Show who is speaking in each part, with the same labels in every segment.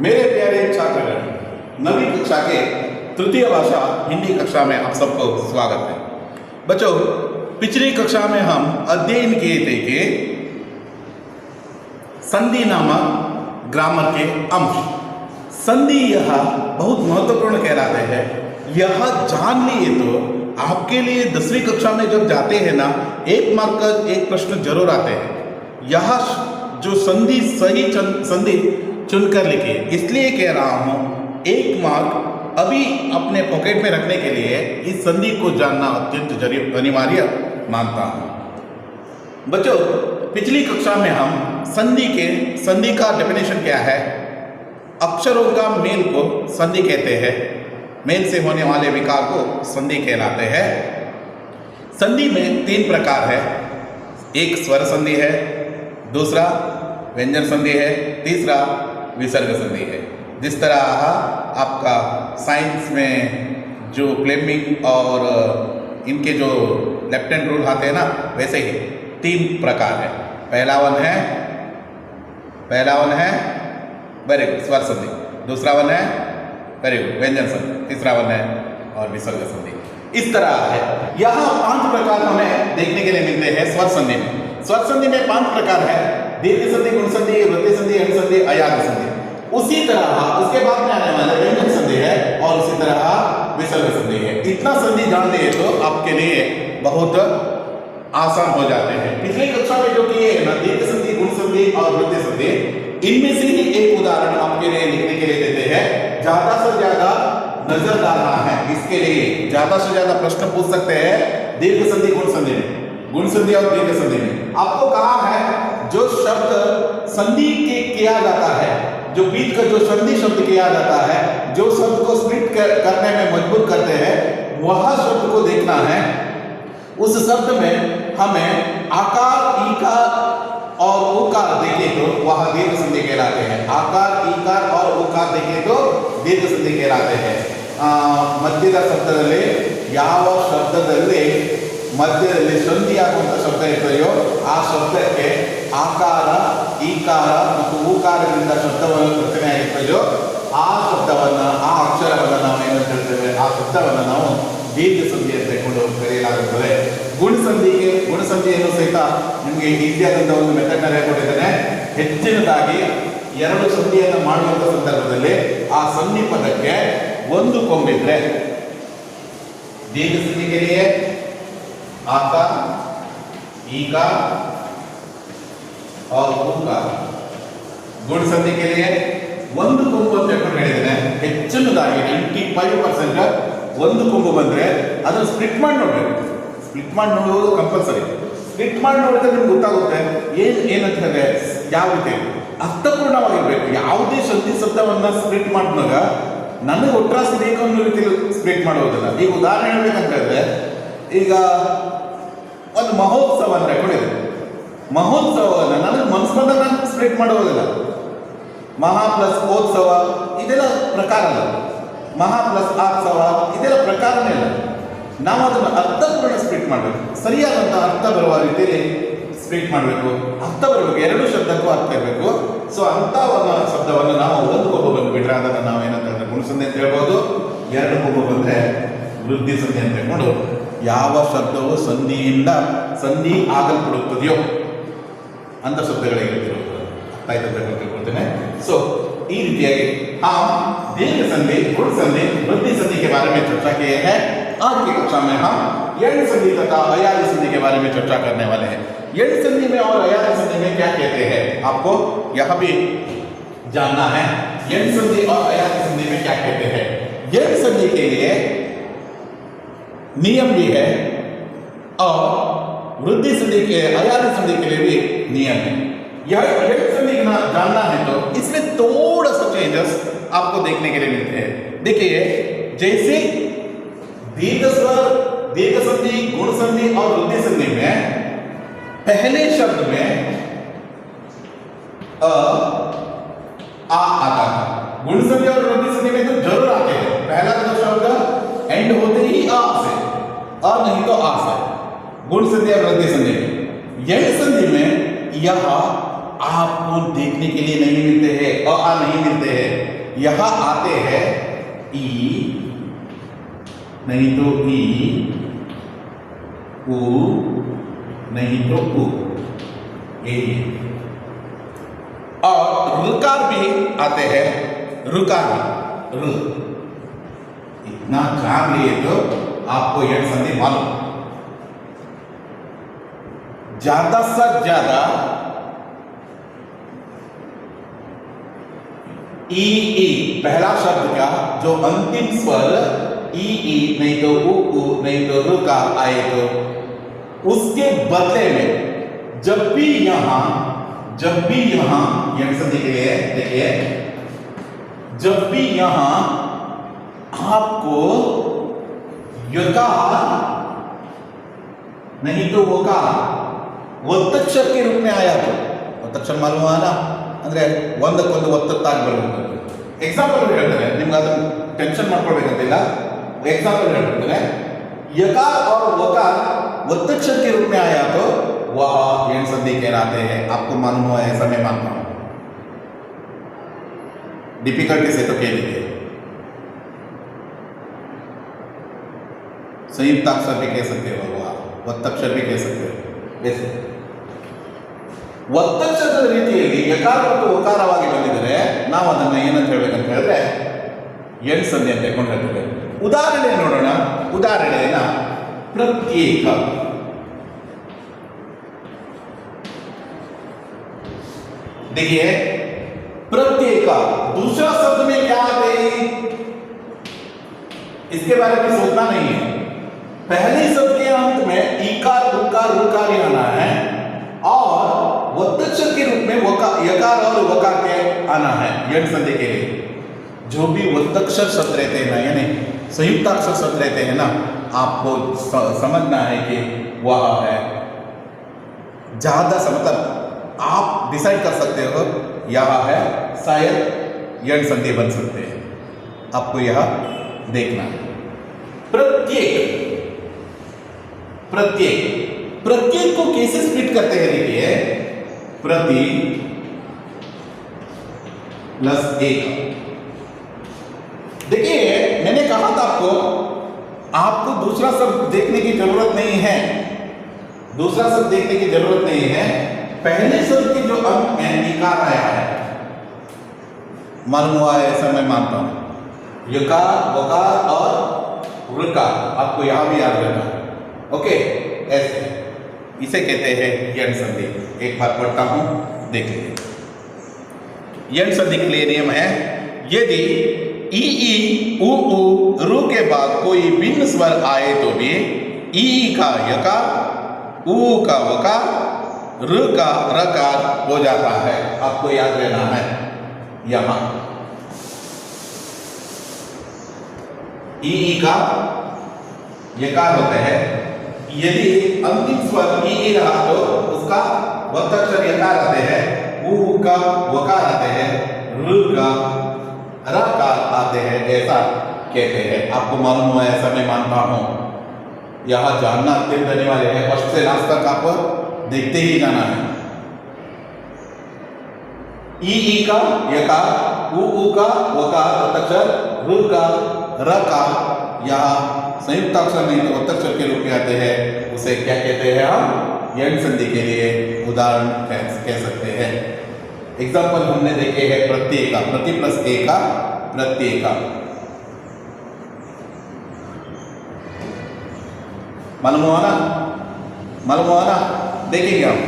Speaker 1: मेरे प्यारे छात्रगण, नवी कक्षा के तृतीय भाषा हिंदी कक्षा में आप सबको स्वागत है। बच्चों, पिछली कक्षा में हम अध्ययन किए थे कि संधि नामक ग्रामर के अंश। संधि यह बहुत महत्वपूर्ण कहलाते हैं। यह जान लिए तो आपके लिए 10वीं कक्षा में जब जाते हैं ना, 1 मार्क का एक प्रश्न जरूर आते हैं। यह जो संधि सही संधि चुनकर लिखिए। इसलिए कह रहा हूँ 1 मार्क अभी अपने पॉकेट में रखने के लिए इस संधि को जानना अत्यंत अनिवार्य मानता हूँ। बच्चों, पिछली कक्षा में हम संधि का डेफिनेशन क्या है, अक्षरों का मेल को संधि कहते हैं, मेल से होने वाले विकार को संधि कहलाते हैं। संधि में 3 प्रकार है। एक स्वर संधि है, दूसरा व्यंजन संधि है, तीसरा विसर्ग संधि है। जिस तरह आपका साइंस में जो फ्लेमिंग और इनके जो लेफ्ट हैंड रूल आते हैं ना, वैसे ही 3 प्रकार है। पहला वन है वेरी गुड स्वर संधि, दूसरा वन है वेरी गुड व्यंजन संधि, तीसरा वन है और विसर्ग संधि। इस तरह है। यहाँ 5 प्रकार हमें देखने के लिए मिलते हैं स्वर संधि में। स्वर संधि में 5 प्रकार है, दीर्घ संधि, गुण संधि, वृद्धि संधि, अंड संधि, अयाग संधि। उसी तरह उसके बाद में आने वाला व्यंजन संधि है और उसी तरह विसर्ग संधि है। इतना संधि जान लिए तो आपके लिए बहुत आसान हो जाते हैं। पिछली कक्षा में जो किए ना, दीर्घ संधि, गुण संधि और वृद्धि संधि, इनमें से ही एक उदाहरण आपके लिए लिखने के लिए देते हैं। ज्यादा से ज्यादा नजर डालना है, इसके लिए ज्यादा से ज्यादा प्रश्न पूछ सकते हैं दीर्घ संधि, गुण संधि में, गुण संधि और दीर्घ संधि में। आपको कहा है जो शब्द संधि के किया जाता है, जो बीच का जो संधि शब्द किया जाता है, जो शब्द को स्प्लिट करने में मजबूर करते हैं, वह शब्द को देखना है। उस शब्द में हमें आकार, ईकार और उकार देखे तो वह दीर्घ संधि कहलाते हैं। आकार, ईकार और उकार देखे तो दीर्घ संधि कहलाते हैं। ಮಧ್ಯದ ಶಬ್ದದಲ್ಲಿ ಯಾವ ಶಬ್ದದಲ್ಲಿ ಮಧ್ಯದಲ್ಲಿ ಸಂಧಿ ಆಗುವಂಥ ಶಬ್ದ ಇರ್ತದೆಯೋ ಆ ಶಬ್ದಕ್ಕೆ ಆಕಾರ, ಈಕಾರ ಮತ್ತು ಊಕಾರದಿಂದ ಶಬ್ದವನ್ನು ರಚನೆಯಾಗಿರ್ತದೆಯೋ ಆ ಶಬ್ದವನ್ನು, ಆ ಅಕ್ಷರವನ್ನು ನಾವು ಏನಂತ ಹೇಳ್ತೇವೆ, ಆ ಶಬ್ದವನ್ನು ನಾವು ದೀರ್ಘ ಸಂಧಿ ಅಂತ ಕರೆಯಲಾಗುತ್ತದೆ. ಗುಣಸಂಧಿಯನ್ನು ಸಹಿತ ನಿಮಗೆ ಈಸಿಯಾದಂಥ ಒಂದು ಮೆಥಡ್ನ ಹೇಳ್ಕೊಟ್ಟಿದ್ದೇನೆ. ಹೆಚ್ಚಿನದಾಗಿ 2 ಸಂಧಿಯನ್ನು ಮಾಡುವಂಥ ಸಂದರ್ಭದಲ್ಲಿ ಆ ಸಂಧಿ ಪದಕ್ಕೆ ಒಂದು ಕೊಂಬಿದ್ರೆ दीर्घ संधि के लिए आकार, ईकार और ऊकार, गुण संधि के लिए ಒಂದು ಕೊಂಬು ಅಂತ ಹೇಳಿದ್ದೇನೆ. ಹೆಚ್ಚಿನದಾಗಿ 95% ಒಂದು ಕೊಂಬು ಬಂದ್ರೆ ಅದನ್ನು ಸ್ಪ್ಲಿಟ್ ಮಾಡಿ ನೋಡಬೇಕು. ಸ್ಪ್ಲಿಟ್ ಮಾಡಿ ನೋಡುವುದು ಕಂಪಲ್ಸರಿ. ಸ್ಪ್ಲಿಟ್ ಮಾಡಿ ನೋಡಿದ್ರೆ ನಿಮ್ಗೆ ಗೊತ್ತಾಗುತ್ತೆ ಏನಂತ ಹೇಳಿದ್ರೆ ಯಾವ ರೀತಿ ಅರ್ಥಪೂರ್ಣವಾಗಿರ್ಬೇಕು. ಯಾವುದೇ ಸಂಧಿ ಶಬ್ದವನ್ನ ಸ್ಪ್ಲಿಟ್ ಮಾಡಿದಾಗ ನನಗೆ ಒಟ್ರಾಸಿ ಬೇಕು ಅನ್ನೋ ರೀತಿಯಲ್ಲಿ ಸ್ಪ್ಲಿಟ್ ಮಾಡೋದಿಲ್ಲ. ಈಗ ಉದಾಹರಣೆ ಹೇಳ್ಬೇಕಂತ ಹೇಳಿದ್ರೆ, ಈಗ ಒಂದು ಮಹೋತ್ಸವ ಅಂತ ಕೊಡಿದೆ. ಮಹೋತ್ಸವವನ್ನು ನನಗೆ ಮನಸ್ಸು ಬಂದಾಗ ನಾನು ಸ್ಪ್ಲಿಟ್ ಮಾಡೋದಿಲ್ಲ. ಮಹಾ ಪ್ಲಸ್ ಓತ್ಸವ ಇದೆಲ್ಲ ಪ್ರಕಾರ ಅಲ್ಲ. ಮಹಾ ಪ್ಲಸ್ ಆತ್ಸವ ಇದೆಲ್ಲ ಪ್ರಕಾರನೇ ಇಲ್ಲ. ನಾವು ಅದನ್ನು ಅರ್ಥಪೂರ್ಣ ಸ್ಪ್ಲಿಟ್ ಮಾಡಬೇಕು. ಸರಿಯಾದಂಥ ಅರ್ಥ ಬರುವ ರೀತಿಯಲ್ಲಿ ಸ್ಪ್ಲಿಟ್ ಮಾಡಬೇಕು. ಅರ್ಥ ಬರಬೇಕು, 2 ಶಬ್ದಕ್ಕೂ ಅರ್ಥ ಇರಬೇಕು. ಸೊ ಅಂಥ ಒಂದು ಶಬ್ದವನ್ನು ನಾವು ಒಂದು ಕೊಂಬು ಬಂದುಬಿಟ್ರೆ ಅದನ್ನು ನಾವು ಏನಂತ ಹೇಳಿದ್ರೆ ಗುಣಸಂಧಿ ಅಂತ ಹೇಳ್ಬೋದು. 2 ಕೊಂಬು ಬಂದರೆ ವೃದ್ಧಿ ಸಂಧಿ ಅಂತ ಹೇಳ್ಕೊಂಡು, ಯಾವ ಶಬ್ದವು ಸಂಧಿಯಿಂದ ಸಂಧಿ ಆಗಲ್ಪಡುತ್ತದೆಯೋ ಅಂತ ಶಬ್ದಗಳಿಗೆ ಇರುತ್ತಿರುವುದು ಆಯ್ತು ಅಂತ ತಿಳ್ಕೊಳ್ತೇನೆ. ಸೊ ಈ ರೀತಿಯಾಗಿ दीर्घ संधि, गुण संधि, वृद्धि संधि के बारे में चर्चा किए हैं। आज की कक्षा में हम यण संधि तथा अयाग संधि के बारे में चर्चा करने वाले हैं। यण संधि में और अयाग संधि में क्या कहते हैं आपको यह भी जानना है। यण संधि और अयाग संधि में क्या कहते हैं। यण संधि के लिए नियम भी है और वृद्धि संधि के, अयाग संधि के लिए भी नियम है। यह यण संधि जानना है तो इसमें थोड़ा सा चेंजेस आपको देखने के लिए मिलते हैं। देखिए, जैसे दीर्घ स्वर, दीर्घ संधि, गुण संधि और वृद्धि संधि में पहले शब्द में आ आता है। गुण संधि और वृद्धि संधि में तो जरूर आते हैं। पहला जो शब्द एंड होते ही आ से और नहीं तो आ से, गुण संधि और वृद्धि संधि में। यण संधि में यह आपको देखने के लिए नहीं मिलते हैं, अ नहीं मिलते हैं, यहां आते हैं ई, नहीं तो ई, उ, नहीं तो उ, ए। और ऋकार भी आते हैं, ऋकार भी, ऋ। इतना जान लिए तो आपको यह संधि मालूम। ज्यादा से ज्यादा ई, पहला शब्द का जो अंतिम स्वर ई, नहीं तो उ, नहीं तो ऋ का आए तो उसके बदले में जब भी यहां यह संधि के लिए देखिए, जब भी यहां आपको यकार नहीं तो वकार ಒತ್ತಕ್ಷರ के रूप में आया तो ಒತ್ತಕ್ಷರ मालूम आना ಅಂದ್ರೆ ಒಂದಕ್ಕೊಂದು ಒತ್ತತ್ತಾಗಿ ಬರಬೇಕು. ಎಕ್ಸಾಂಪಲ್ ಹೇಳ್ತಾರೆ, ನಿಮ್ಗೆ ಅದನ್ನ ಟೆನ್ಷನ್ ಮಾಡ್ಕೊಳ್ಬೇಕಂತಿಲ್ಲ. एग्जाम्पल ಹೇಳ್ತಾರೆ, यकार और वकार वत्तक्षर के रूप में आया तो वह यण संधि कहलाते हैं. आपको मालूम हुआ है, ऐसा मैं मानता हूं. डिफिकल्टी से तो कह लीजिए. संयुक्त अक्षर भी कह सकते हो, वह वत्तक्षर भी कह सकते हो. वैसे ಒತ್ತಕ್ಷರದ ರೀತಿಯಲ್ಲಿ ಯಕಾರ ಮತ್ತು ಒಕಾರವಾಗಿ ಬಂದಿದ್ದರೆ ನಾವು ಅದನ್ನು ಏನಂತ ಹೇಳ್ಬೇಕಂತ ಹೇಳಿದ್ರೆ ಎಣ್ ಸಂಧಿ ಅಂತ ಹೇಳ್ಕೊಂಡು ಹೇಳ್ತೇವೆ. ಉದಾಹರಣೆ ನೋಡೋಣ. ಉದಾಹರಣೆಯನ್ನ प्रत्येक, देखिए प्रत्येक दूसरा शब्द में क्या आते हैं इसके बारे में सोचना नहीं है. पहले शब्द के अंत में ईकार उकार रुकार आना है और वत्तक्षर के रूप में यकार और वकार के आना है यण संधि के लिए. जो भी वत्तक्षर शब्द रहते हैं ना, यानी संयुक्ताक्षर शब्द रहते हैं ना, आपको समझना है कि वह है ज्यादा सा, मतलब आप डिसाइड कर सकते हो यह है, शायद यण संधि बन सकते हैं. आपको यह देखना है. प्रत्येक, प्रत्येक प्रत्येक को कैसे स्प्लिट करते हैं देखिए. प्रति प्लस एक. देखिए मैंने कहा था आपको दूसरा शब्द देखने की जरूरत नहीं है. दूसरा शब्द देखने की जरूरत नहीं है. पहले शब्द के जो अंत में इकार आया है, मालूम हुआ है, ऐसा मैं मानता हूं. यकार वकार और ऋकार आपको यहां भी याद रखना है. ओके, ऐसे इसे कहते हैं यण संधि. एक बार पढ़ता हूं, देख लीजिए. यण संधि के लिए नियम है, यदि ई उ रु के बाद कोई भिन्न स्वर आए तो भी ई का यकार, उ का वकार, ऋ का रकार हो जाता है. आपको याद रहना है. यहां ई का यकार होते हैं. यदि अंतिम स्वर ई रहा तो उसका वत्तक्षर यकार आते हैं, उ का वकार आते हैं, ऋ का रकार आते हैं. ऐसा कहते हैं. आपको मालूम हुआ है, ऐसा मैं मानता हूं. यहां जानना अत्यंत अनिवार्य है. फर्स्ट से लास्ट तक आप देखते ही जाना है. ई का यकार, उ का वकार वत्तक्षर, ऋ का रकार यहां संयुक्त अक्षर नहीं तो वत्तक्षर के रूप में आते हैं. उसे क्या कहते हैं हम? यण संधि के लिए उदाहरण कह सकते हैं. एग्जाम्पल हमने देखे हैं प्रत्येक, प्रति प्लस एक का प्रत्येक. मालूम हुआ ना, मालूम हुआ ना. देखेंगे हम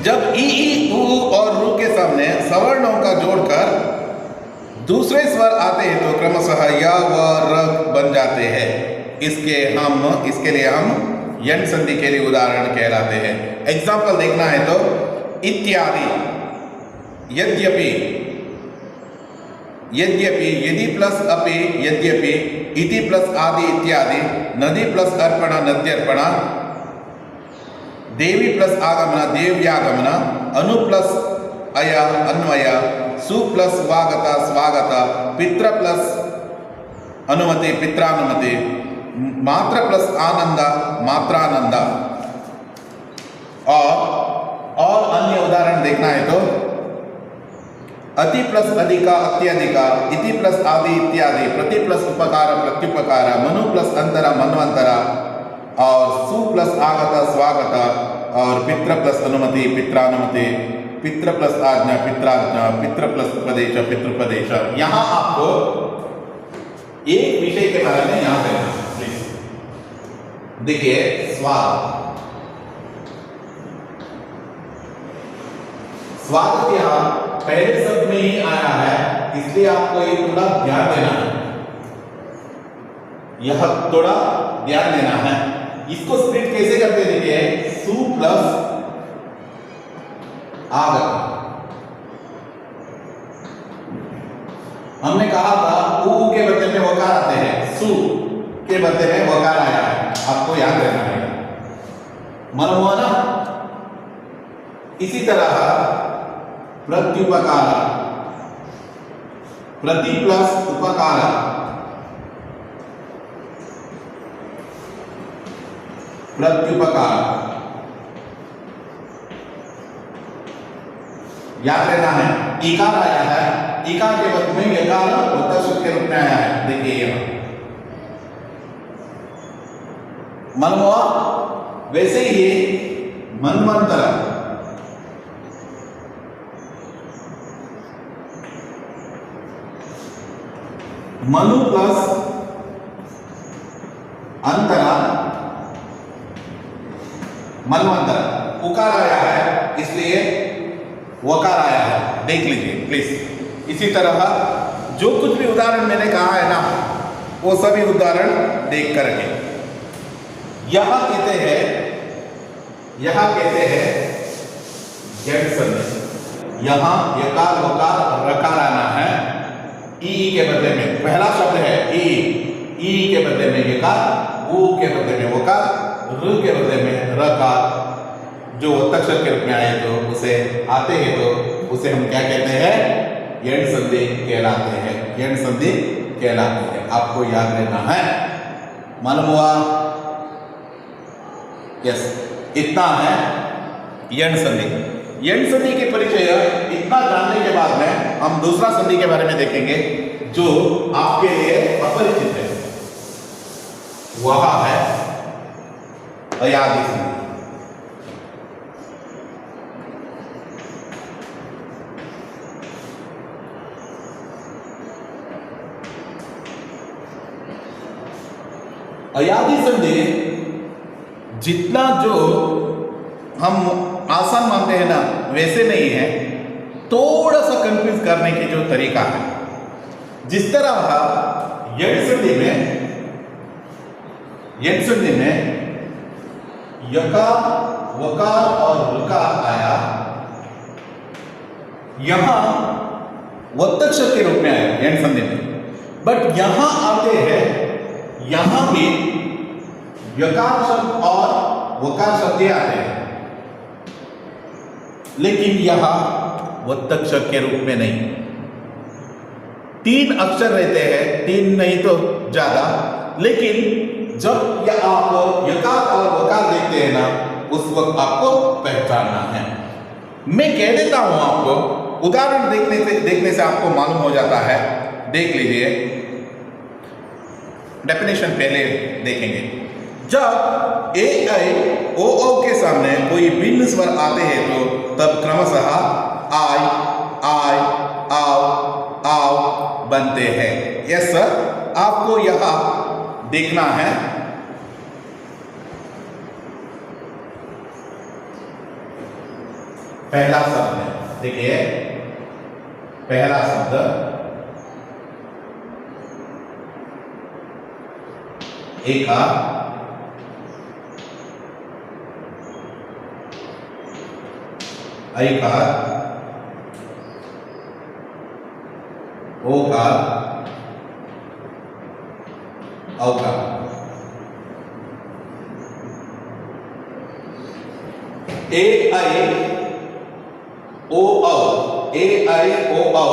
Speaker 1: जब ई उ और रू के सामने सवर्णों का जोड़कर दूसरे स्वर आते हैं तो क्रमशः य व र बन जाते हैं. इसके लिए हम यण संधि के लिए उदाहरण कहलाते हैं. एग्जाम्पल देखना है तो इत्यादि, यद्यपि, यद्यपि, यदि प्लस अपि, यद्यपि, इति प्लस आदि इत्यादि, नदी प्लस अर्पण नद्यर्पण, देवी प्लस आगमन देव्यागमन, अनु प्लस अय अन्वय, सु प्लस स्वागत स्वागत, पित्र प्लस अनुमति पित्रानुमति, मात्र प्लस आनंद मात्रानंद. और अन्य उदाहरण उदाहरण देखना है तो अति प्लस अधिका अत्यधिका, इति प्लस आदि इत्यादि, प्रति प्लस उपकार प्रत्युपकार, मनु प्लस अंतरा मन्वंतरा, और सु प्लस आगत स्वागत, और पितृ प्लस अनुमति पित्रानुमति, पितृ प्लस आज्ञा पित्राज्ञा, पितृ प्लस उपदेश पितृपदेश। यहाँ आपको एक विषय के बारे में याद रखना प्लीज। देखिए स्वागत, स्वागत यहाँ पहले शब्द में ही आया है, इसलिए आपको ये थोड़ा ध्यान देना है, यह थोड़ा ध्यान देना है। इसको स्प्लिट कैसे करते हैं देखिए, सु प्लस आगत। हमने कहा था उ के बदले में वकार आते हैं, सु के बदले में वकार आया है, आपको याद रखना है। मालूम हुआ ना? इसी तरह प्रत्युपकार, प्रति प्लस उपकार, प्रत्युपकार, याद रहना है। इकार आया है, इकार के बदले में यकार उत्तर के रूप में आया है। देखिए यहां मालूम हुआ? वैसे ही मन्वंतर, मनु प्लस अंतरा मन्वंतर, उकार आया है इसलिए वकार आया है, देख लीजिए प्लीज। इसी तरह जो कुछ भी उदाहरण मैंने कहा है ना, वो सभी उदाहरण देख करके यहां कहते हैं जड़ संधि। यहां यकार वकार रकार आना है, ई के बदले में पहला शब्द है ई के बदले में यकार, उ के बदले में वकार, र के बदले में रकार, जो अक्षर के रूप में आए तो उसे आते हैं तो उसे हम क्या कहते हैं? यण संधि कहलाते हैं, यण संधि कहलाते हैं। आपको याद रहना है। मालूम हुआ? यस, इतना है यण संधि। यण संधि के परिचय इतना जानने के बाद में हम दूसरा संधि के बारे में देखेंगे जो आपके लिए अपरिचित है, वह है अयादी संधि। अयादी संधि जितना जो हम आसान मानते हैं ना, वैसे नहीं है, थोड़ा सा कंफ्यूज करने की जो तरीका है। जिस तरह यण संधि में यकार वकार और ऋकार आया, यहां वत्तक्षर के रूप में आया यण संधि में, बट यहां आते हैं, यहां भी यकार शब्द और वकार शब्द आते हैं, लेकिन यहां वत्तक्षर के रूप में नहीं। 3 अक्षर रहते हैं, 3 नहीं तो ज्यादा, लेकिन जब आप यकार और वकार देखते हैं ना, उस वक्त आपको पहचानना है। मैं कह देता हूं आपको, उदाहरण देखने से आपको मालूम हो जाता है। देख लीजिए, डेफिनेशन पहले देखेंगे। जब ए आई ओ ओ के सामने कोई भिन्न स्वर आते हैं तो तब क्रमशः आई आय आओ आओ बनते हैं। यस सर, आपको यहां देखना है। पहला शब्द है, देखिए पहला शब्द एका, ऐकार, ओकार, औकार। ए आई ओ औ, ए आई ओ औ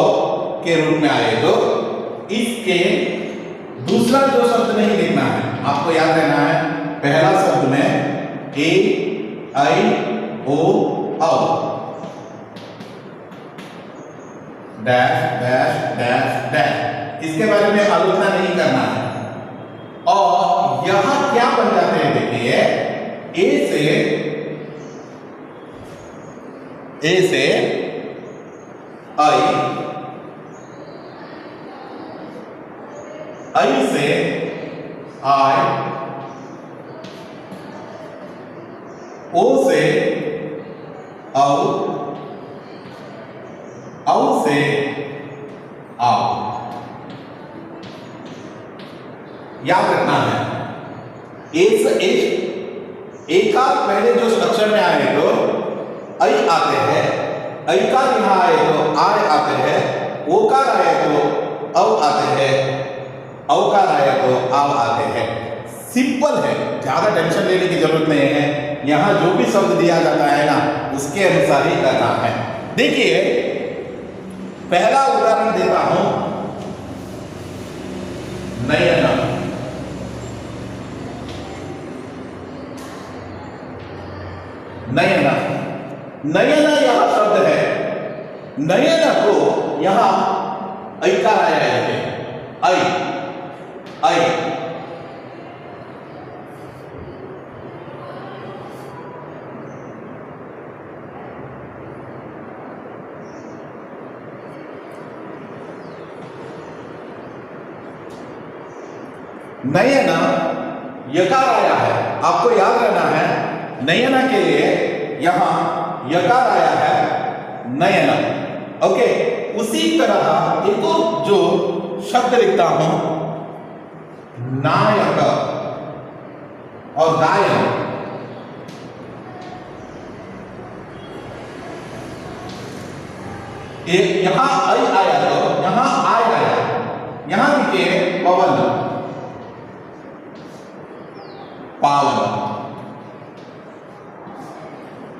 Speaker 1: के रूप में आए तो इसके दूसरा जो शब्द नहीं लिखना है, आपको याद रहना है। पहला शब्द में ए आई ओ औ, डैश डैश डैश डैश, इसके बारे में आलोचना नहीं करना है। और यहां क्या बन जाते हैं देखिए, ए से आई, आई से आई, ओ से औ, औ से आओ। याद रखना है, एक पहले जो अक्षर में आए तो आई आते हैं, ऐकार यहां आए तो आय आते हैं, ओकार आए तो औ आते हैं, औकार आए तो आव आते हैं। सिंपल है, ज्यादा टेंशन लेने की जरूरत नहीं है। यहां जो भी शब्द दिया जाता है ना, उसके अनुसार ही करना है। देखिए पहला उदाहरण देता हूं, नयना। नयना, नयना यहां शब्द है, नयना को यहां ऐकार आया है, ऐ ऐ। नयना यकार आया है, आपको याद रहना है, नयना के लिए यहां यकार आया है, नयना। ओके, उसी तरह एक और जो शब्द लिखता हूं, नायक और गायन। यहां ऐ आया तो यहां आय आया, यहां देखिए पवन, पावन।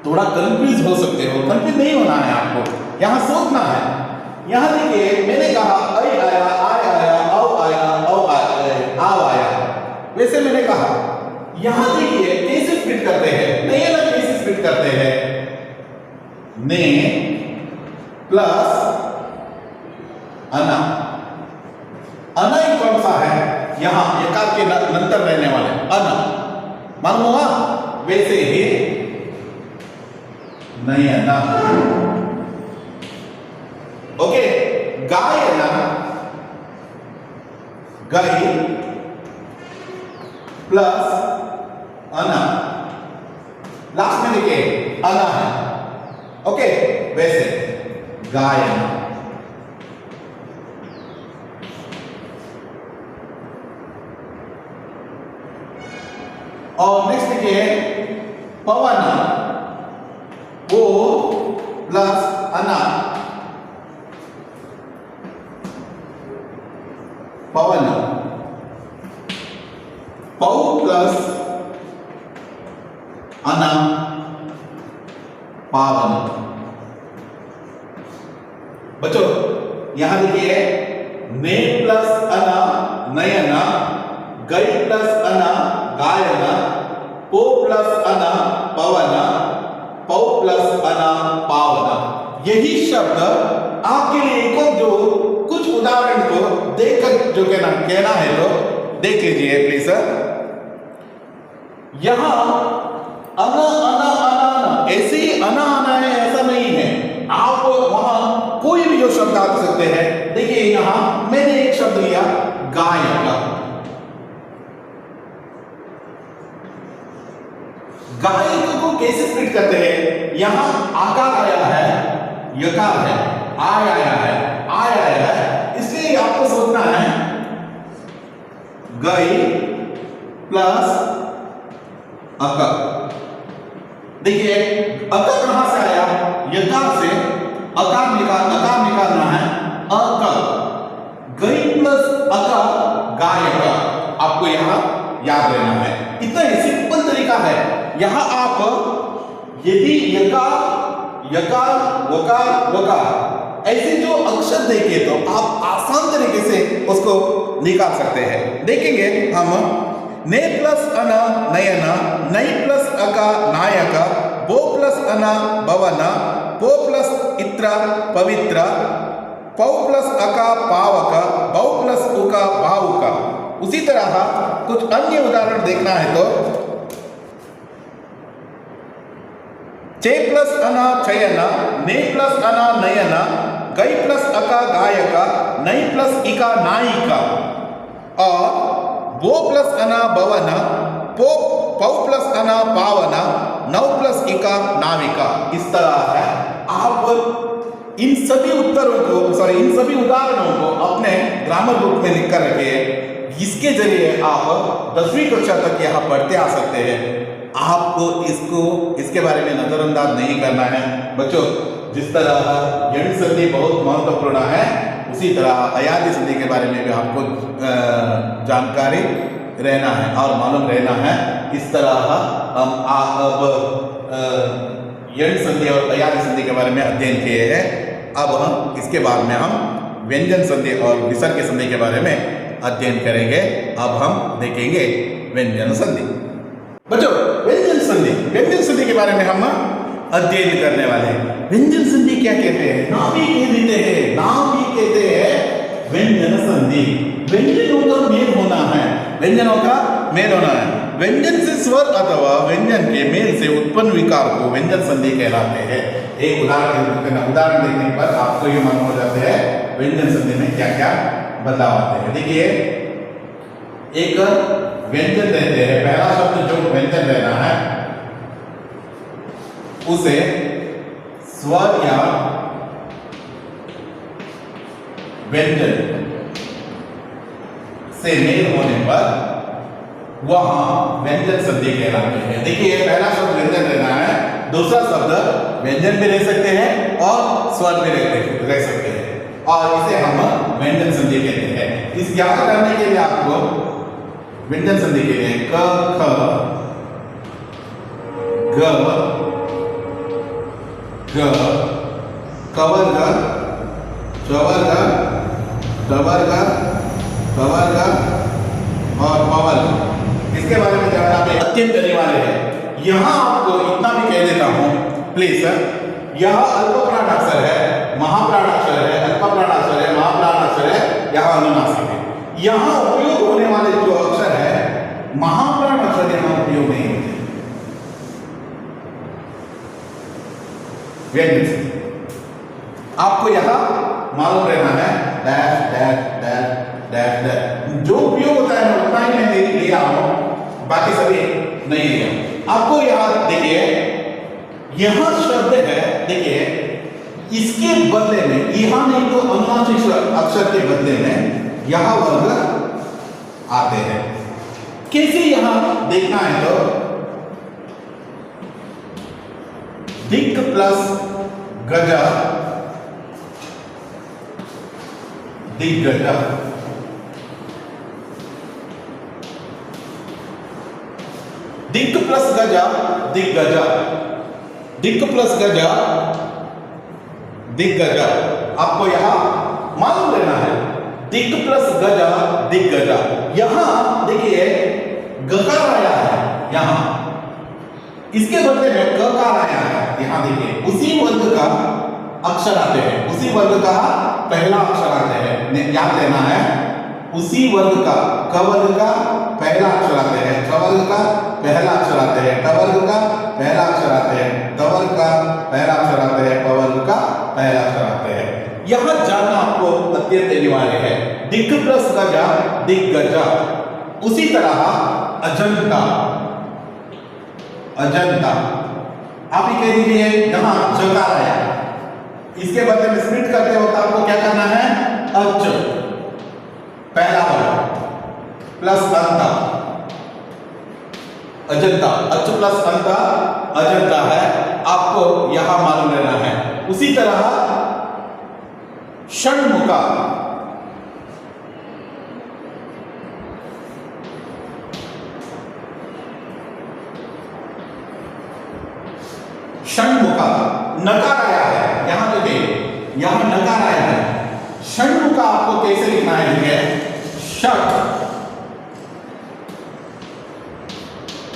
Speaker 1: थोड़ा कंफ्यूज हो सकते हो, कंफ्यूज नहीं होना है आपको, यहां सोचना है। यहां देखिए मैंने कहा ऐ आया, आय आया, औ आया, औ आया, आव आया। वैसे मैंने कहा यहां देखिए कैसे स्प्लिट करते हैं, नयना कैसे स्प्लिट करते हैं, ने प्लस अना। अना ही कौन सा है, यहां यकार के नंतर रहने वाले अना, मालूम हुआ। वैसे ही नयना। ओके, गायना, गाय प्लस अना, लास्ट में देखिए अना है। ओके, वैसे गायन। और नेक्स्ट देखिए पवन, ओ प्लस अना, पवन। पौ प्लस अना, पावन। बच्चों यहां देखिए ने प्लस अना नयना, गई प्लस अना गायना, पो प्लस अना पवना, पौ प्लस अना पावना। यही शब्द आपके लिए एक और जो कुछ उदाहरण को देखकर जो कहना है तो देख लीजिए प्लीज। यहां अना अना अना, ऐसे ही अना आना है ऐसा नहीं है, आप वहां कोई भी जो शब्द आ सकते हैं। देखिए यहां मैंने एक शब्द लिया गायक। गायक को कैसे स्प्लिट करते हैं, यहां आकार आया है, यकार है, आय आया है, आय आया है, इसलिए आपको सोचना है गई प्लस अकर। देखिए अकर कहां से आया, यकार से, अकार निकालना है, अकर। गई प्लस अकर गायक, आपको यहां याद रहना है। इतना ही सिंपल तरीका है। यहां आप यदि यकार यकार वकार वकार ऐसे जो अक्षर देखे तो आप आसान तरीके से उसको निकाल सकते हैं। देखेंगे हम ने प्लस अना नयना, नई प्लस अका नायका, बो प्लस अना भवना, पो प्लस इत्रा पवित्र, पौ प्लस अका पावक, बौ प्लस उका भावुका। उसी तरह कुछ अन्य उदाहरण देखना है तो चे प्लस अना चयन, ने प्लस अना नयन, गई प्लस अका गायका, नई प्लस इका नायिका, और बो प्लस अना भवन, पौ प्लस अना पावना, नौ प्लस इका नाविका। इस तरह है। आप इन सभी उत्तरों को इन सभी उदाहरणों को अपने ग्रामर बुक में लिख कर रखिए। इसके जरिए आप 10वीं कक्षा तक यहाँ पढ़ते आ सकते हैं। आपको इसके बारे में नजरअंदाज नहीं करना है बच्चों। जिस तरह यण संधि बहुत महत्वपूर्ण है, उसी तरह अयादी संधि के बारे में भी आपको जानकारी रहना है और मालूम रहना है। इस तरह हम अब यण संधि और अयादी संधि के बारे में अध्ययन किए हैं। अब हम इसके बाद में हम व्यंजन संधि और विसर्ग संधि के बारे में अध्ययन करेंगे। अब हम देखेंगे व्यंजन संधि। बच्चों, व्यंजन संधि के बारे में हम अध्ययन करने वाले हैं। व्यंजन संधि क्या कहते हैं? नाम ही कहते हैं व्यंजन संधि। व्यंजनों का मेल होना है। व्यंजन से स्वर अथवा व्यंजन के मेल से उत्पन्न विकार को व्यंजन संधि कहलाते हैं। एक उदाहरण देखने पर आपको ये मालूम हो जाते हैं व्यंजन संधि में क्या क्या बदलाव आते हैं। देखिए, एक व्यंजन रहते हैं। पहला शब्द जो व्यंजन रहना है उसे स्वर या व्यंजन से मेल होने पर वहां व्यंजन संधि कहलाते हैं। देखिए, पहला शब्द व्यंजन रहना है, दूसरा शब्द व्यंजन में रह सकते हैं और स्वर में रह सकते हैं, और इसे हम व्यंजन संधि कहते हैं। इस याद करने के लिए आपको व्यंजन संधि के लिए क, ख, ग, कवर्ग, चवर्ग, डवर्ग, कवर्ग और पवर्ग, इसके बारे में जानना भी अत्यंत अनिवार्य है। यहां आपको इतना भी कह देता हूं प्लीज सर, यह अल्पप्राण अक्षर है, महाप्राण अक्षर है, अल्पप्राण अक्षर है, महाप्राण अक्षर है, यहां अनुनासिक है। यहां उपयोग होने वाले जो अक्षर है, महाप्राण अक्षर यहां उपयोग नहीं होते। आपको यहां मालूम रहना है dash dash dash dash dash. जो उपयोग होता है उतना ही मैं लिया हूं, बाकी सभी नहीं लिया। आपको यहां देखिए, यहां शब्द है, देखिए इसके बदले में यहां नहीं तो अनुनासिक अक्षर के बदले में यहां वर्ग आते हैं। कैसे यहां देखना है तो दिक् प्लस गजा, दिग्गजा, दिक् प्लस गजा, दिग्गजा, दिक् प्लस गजा, दिग्गजा। आपको यहां मालूम रहना है दिक् प्लस गजा, दिग्गजा। यहां देखिए गकार आया है, यहां इसके बदले में ककार आया है। यहां देखिए उसी वर्ग का अक्षर आते हैं, उसी वर्ग का पहला अक्षर आते हैं। याद रहना है, उसी वर्ग का क वर्ग का पहला अक्षर आते हैं, च वर्ग का पहला अक्षर आते हैं, ट वर्ग का पहला अक्षर आते हैं, द वर्ग का पहला अक्षर आते हैं, प वर्ग का पहला अक्षर आते हैं। यहां जानना आपको अत्यंत अनिवार्य है। दिक् प्लस गजा, दिग्गजा। उसी तरह अजंता, अजंता। आप ही कह दीजिए यहां जकार आया, इसके बदले में स्प्लिट करते वक्त आपको क्या करना है? अच, पहला वर्ग प्लस अंता, अजंता। अच प्लस अंता अजंता है, आपको यहां मालूम रहना है। उसी तरह षण्मुखा, षण्मुखा, नकार आया है, यहां देखिए यहां नकार आया है। षण्मुखा आपको कैसे लिखना है? षट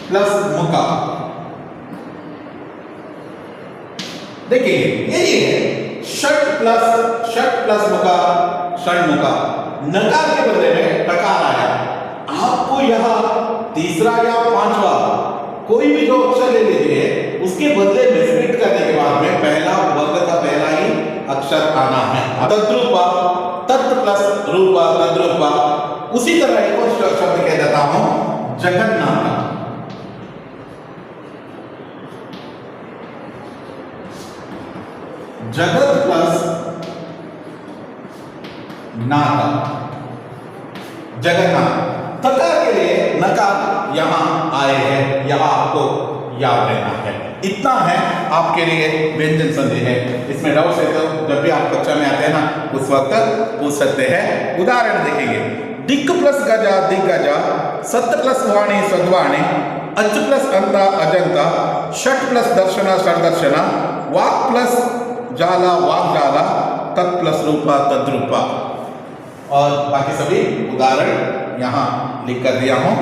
Speaker 1: प्लस मुका। देखिए यही है षट प्लस षट प्लस मुका षण्मुका, नकार के बदले में टकार आया। आपको यह तीसरा या पांचवा कोई भी जो अक्षर ले लीजिए, उसके बदले में स्प्लिट करने के बाद में पहला वर्ग का पहला ही अक्षर आना है। तद्रूपा, तत् प्लस रूपा, तद्रूपा। उसी तरह एक और शब्द कह देता हूं, जगन्नाथ। जगत प्लस नाका, जगन्नाथ। तकार के लिए नकार यहां आए हैं, यहां आपको याद रहना है। इतना है आपके लिए व्यंजन संधि है। इसमें डाउट है तो जब भी आप कक्षा में आते हैं ना, उस वक्त पूछ सकते हैं। उदाहरण देखेंगे, दिक् प्लस गजा दिग्गजा, सत प्लस वाणी सद्वाणी, अच प्लस अंता अजंता, षट प्लस दर्शना षडदर्शना, वाक् प्लस जाला वाक् जाला, तत् प्लस रूपा तद्रूपा। और बाकी सभी उदाहरण यहां लिख कर दिया हूं,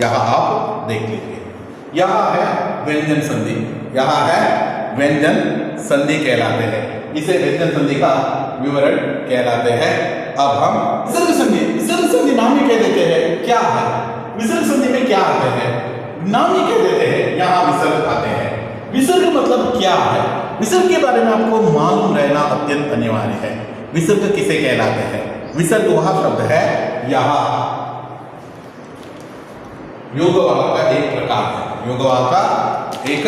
Speaker 1: यहां आप देख लीजिए। यहां है व्यंजन संधि, यहां है व्यंजन संधि कहलाते हैं। इसे व्यंजन संधि का विवरण कहलाते हैं। अब हम विसर्ग संधि, विसर्ग संधि नाम ही कह देते हैं। क्या है विसर्ग संधि में, क्या आते हैं? नाम ही कह देते हैं, यहां विसर्ग आते हैं। विसर्ग मतलब क्या है? विसर्ग के बारे में आपको मालूम रहना अत्यंत अनिवार्य है। विसर्ग किसे कहलाते हैं? विसर्ग वह शब्द है, यहां योगवाक का एक प्रकार है, योगवाक का एक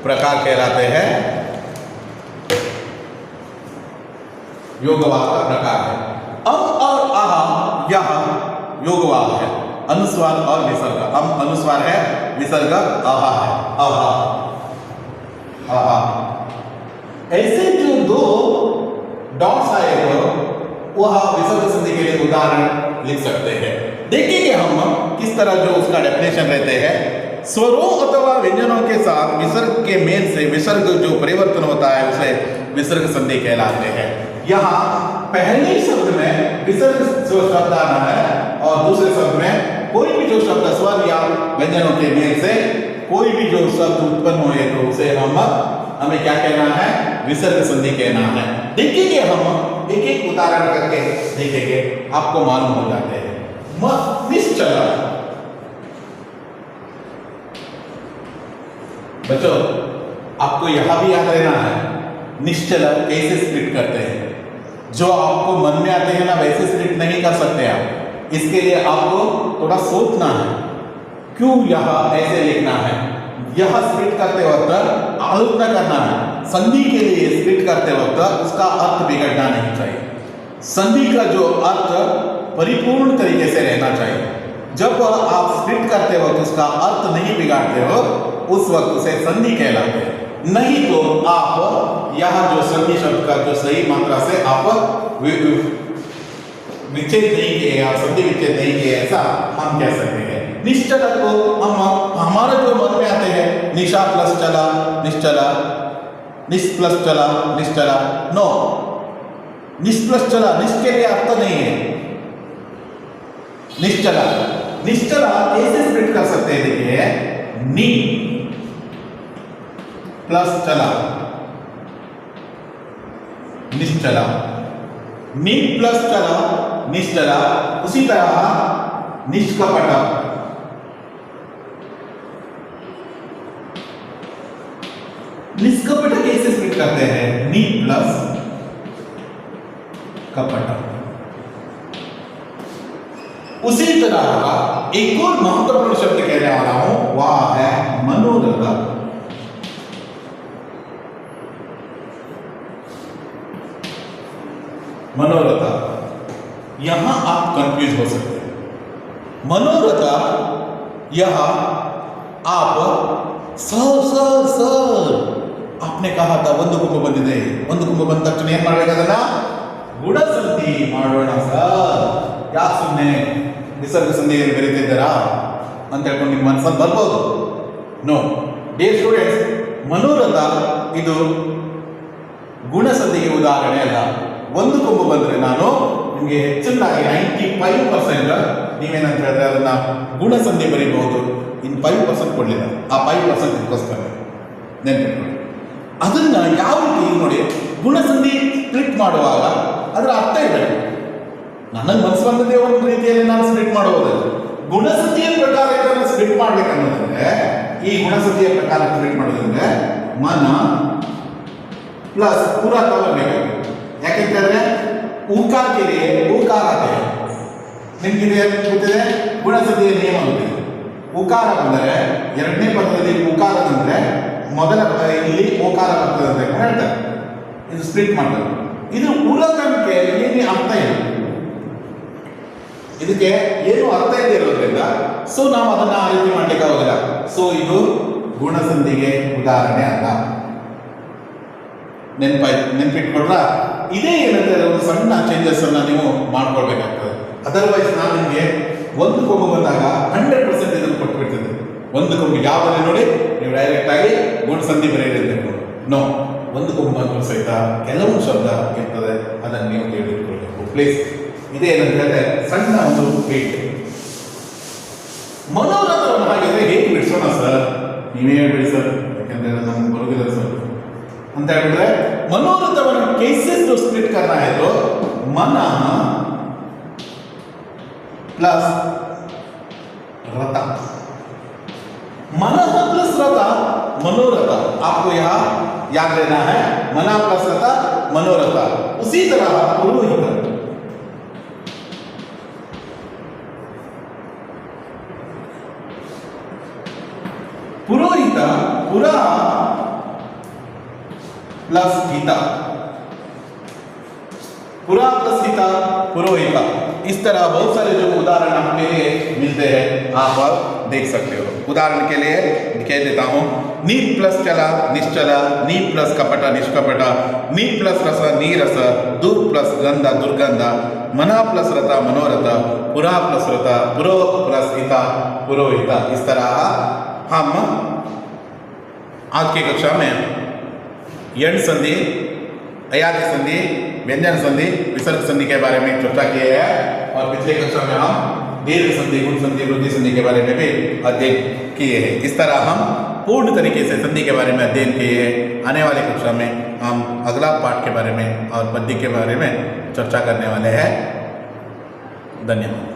Speaker 1: प्रकार कहलाते हैं, योगवाक का प्रकार है। अम और आहा यह योगवाक है, अनुस्वार और विसर्ग। अम अनुस्वार है, विसर्ग आहा है, आहा आहा। ऐसे जो दो डॉट्स आए हो, वह विसर्ग संधि के लिए उदाहरण लिख सकते हैं। देखेंगे हम किस तरह जो उसका डेफिनेशन रहते हैं। स्वरों अथवा व्यंजनों के साथ विसर्ग के मेल से विसर्ग जो परिवर्तन होता है, उसे विसर्ग संधि कहलाते हैं। यहाँ पहले शब्द में विसर्ग जो शब्द आना है और दूसरे शब्द में कोई भी जो शब्द स्वर या व्यंजनों के मेल से कोई भी जो शब्द उत्पन्न हुए, तो उसे हमें क्या कहना है? विसर्ग संधि कहना है। देखेंगे हम एक एक उदाहरण करके देखेंगे, आपको मालूम हो जाते हैं। निश्चला, बच्चों आपको यहां भी याद रहना है, निश्चला कैसे स्प्लिट करते हैं। जो आपको मन में आते हैं ना, वैसे स्प्लिट नहीं कर सकते आप। इसके लिए आपको थोड़ा सोचना है, क्यों यहां ऐसे लिखना है। यह स्प्लिट करते वक्त आलोचना करना है। संधि के लिए स्प्लिट करते वक्त उसका अर्थ बिगड़ना नहीं चाहिए। संधि का जो अर्थ परिपूर्ण तरीके से रहना चाहिए। जब आप स्प्लिट करते वक्त उसका अर्थ नहीं बिगाड़ते हो, उस वक्त उसे संधि कहलाते हैं। नहीं तो आप यहाँ जो संधि शब्द का जो सही मात्रा से आप विच्छेद नहीं किए, आप संधि विच्छेद नहीं किए, ऐसा हम कह सकते हैं। निश्चला को हम हमारा जो मन में आते हैं, निशा प्लस चला निश्चला, निश प्लस चला निश्चला। नो, निश प्लस चला, निश के लिए अर्थ नहीं है। निश्चला, निश्चला कैसे स्प्लिट कर सकते हैं? देखिए, नी प्लस चला निश्चला, नी प्लस चला निश्चला। उसी तरह निष्कपट, निष्कपट कैसे स्प्लिट करते हैं? नी प्लस कपट। उसी तरह का एक और महत्वपूर्ण शब्द कहने वाला हूं, वह है मनोरथ। मनोरथ, यहां आप कंफ्यूज हो सकते हैं। मनोरथ यह आप सर आपने कहा था ಒಂದು ಕುಂಭ ಬಂದಿದೆ, ಒಂದು ಕುಂಭ ಬಂದ ತಕ್ಷಣ ಏನು ಮಾಡಬೇಕಾದಲ್ಲ? ಗುಣ ಸಂಧಿ ಮಾಡೋಣ ಸರ್, ಯಾಕೆ ಸುಮ್ಮನೆ ವಿಸರ್ಗ ಸಂಧಿಯನ್ನು ಬರೀತಿದ್ದೀರಾ ಅಂತ ಹೇಳ್ಕೊಂಡು ನಿಮ್ಮ ಮನಸ್ಸಲ್ಲಿ ಬರ್ಬೋದು. ನೋ ಡಿಯರ್ ಸ್ಟೂಡೆಂಟ್ಸ್, ಮನೋರಥ ಇದು ಗುಣ ಸಂಧಿಗೆ ಉದಾಹರಣೆ ಅಲ್ಲ. ಒಂದು ಕೊಂಬು ಬಂದರೆ ನಾನು ನಿಮಗೆ ಹೆಚ್ಚಿನದಾಗಿ 95% ನೀವೇನಂತ ಹೇಳಿದ್ರೆ ಅದನ್ನ ಗುಣ ಸಂಧಿ ಬರೀಬಹುದು. ಇನ್ನು 5% ಕೊಡಲಿಲ್ಲ, ಆ 5% ಇದಕ್ಕೋಸ್ಕರ ನೆನಪಿಟ್ಕೊಳ್ಳಿ. ಅದನ್ನ ಯಾವ ರೀತಿ ನೋಡಿ, ಗುಣ ಸಂಧಿ ಸ್ಪ್ಲಿಟ್ ಮಾಡುವಾಗ ಅದರ ಅರ್ಥ ಇರಬೇಕು. ನನಗೆ ಮನಸ್ಸು ಬಂದದೇ ಒಂದು ರೀತಿಯಲ್ಲಿ ನಾನು ಸ್ಪ್ಲಿಟ್ ಮಾಡುವುದಿಲ್ಲ. ಗುಣಸಂಧಿಯ ಪ್ರಕಾರ ಇದನ್ನು ಸ್ಪ್ಲಿಟ್ ಮಾಡ್ಬೇಕನ್ನೋದಂದ್ರೆ, ಈ ಗುಣಸಂಧಿಯ ಪ್ರಕಾರ ಸ್ಪ್ಲಿಟ್ ಮಾಡೋದಂದ್ರೆ ಮನ प्लस पूरा कवर ಬೇಕು. ಯಾಕೆಂತಂದ್ರೆ ಉಕಾರ के लिए ಉಕಾರ ಆತೆ ನಿಮಗೆ ಗೊತ್ತಿದೆ ಗುಣಸಂಧಿಯ ನಿಯಮ ಗೊತ್ತಿದೆ. ಉಕಾರ ಬಂದರೆ ಎರಡನೇ ಪದದಲ್ಲಿ ಉಕಾರ ಅಂದ್ರೆ ಮೊದಲ ಪದ ಇಲ್ಲಿ ಓಕಾರ ಬರ್ತದೆ ಅಂತ ಹೇಳ್ತಾರೆ. ಇದು ಸ್ಪ್ಲಿಟ್ ಮಾಡ್ತಾರೆ. ಇದು ಉಲಕಂಕೆ ಏನು ಅರ್ಥ ಇಲ್ಲ, ಇದಕ್ಕೆ ಏನು ಅರ್ಥ ಇದೆ ಇರೋದ್ರಿಂದ ಸೊ ನಾವು ಅದನ್ನ ಆ ರೀತಿ ಮಾಡ್ಲಿಕ್ಕೆ ಆಗೋದಿಲ್ಲ. ಸೊ ಇದು ಗುಣಸಂಧಿಗೆ ಉದಾಹರಣೆ ಅಲ್ಲ. ನೆನಪಿಟ್ಕೊಳ್ರ. ಇದೇ ಏನಂದ್ರೆ ಒಂದು ಸಣ್ಣ ಚೇಂಜಸ್ ಅನ್ನ ನೀವು ಮಾಡ್ಕೊಳ್ಬೇಕಾಗ್ತದೆ. ಅದರ್ವೈಸ್ ನಾನು ನಿಮಗೆ ಒಂದು ಕೊಂಬು ಬಂದಾಗ 100% ಇದನ್ನು ಕೊಟ್ಬಿಡ್ತಿದ್ದೆ. ಒಂದು ಕೊಂಬು ಯಾವನ್ನ ನೋಡಿ ನೀವು ಡೈರೆಕ್ಟ್ ಆಗಿ ಗುಣಸಂಧಿ ಬರೆಯಿರಿ ಅಂತ ನೋ, ಒಂದು ಕೊಂಬು ಅಂತ ಸಹಿತ ಕೆಲವು ಶಬ್ದ ಇರ್ತದೆ, ಅದನ್ನು ನೀವು ತಿಳಿದುಕೊಳ್ಬೇಕು ಪ್ಲೀಸ್. ಇದೇ ಏನಂತ ಹೇಳಿದ್ರೆ ಸಣ್ಣ ಒಂದು ಪೇಟ್. ಮನೋರಥವನ್ನು ಹಾಗಿದ್ರೆ ಹೇಗೆ ಬಿಡಿಸೋಣ ಸರ್? ನೀವೇ ಬಿಡಿ ಸರ್, ಯಾಕಂದ್ರೆ ನಮ್ಗೆ ಬರುವುದಿಲ್ಲ ಸರ್ ಅಂತ ಹೇಳಿದ್ರೆ मनोरथವನ್ನು कैसे जो स्प्लिट करना है तो मन प्लस रथ, मन प्लस रथ मनोरथ. आपको यहाँ याद रहना है, मन प्लस रथ मनोरथ. उसी तरह पुरोहित, पुरोहित पुरा प्लस हिता, पुरा प्लस हिता पुरोहिता. इस तरह बहुत सारे जो उदाहरण आपके लिए मिलते हैं, आप देख सकते हो. उदाहरण के लिए कह देता हूं, नी प्लस चला निश्चल, नी प्लस कपट निष्कपट, नी प्लस रस नीरस, दु प्लस गंध दुर्गंध, मना प्लस रथ मनोरथ, पुरा प्लस रथ पुरो प्लस हिता पुरोहिता. इस तरह हम आज की कक्षा में यण संधि, अयाति संधि, व्यंजन संधि, विसर्ग संधि के बारे में चर्चा किए हैं. और पिछले कक्षा में हम दीर्घ संधि, गुण संधि, वृद्धि संधि के बारे में भी अध्ययन किए हैं. इस तरह हम पूर्ण तरीके से संधि के बारे में अध्ययन किए हैं. आने वाले कक्षा में हम अगला पाठ के बारे में और पद्य के बारे में चर्चा करने वाले हैं. धन्यवाद.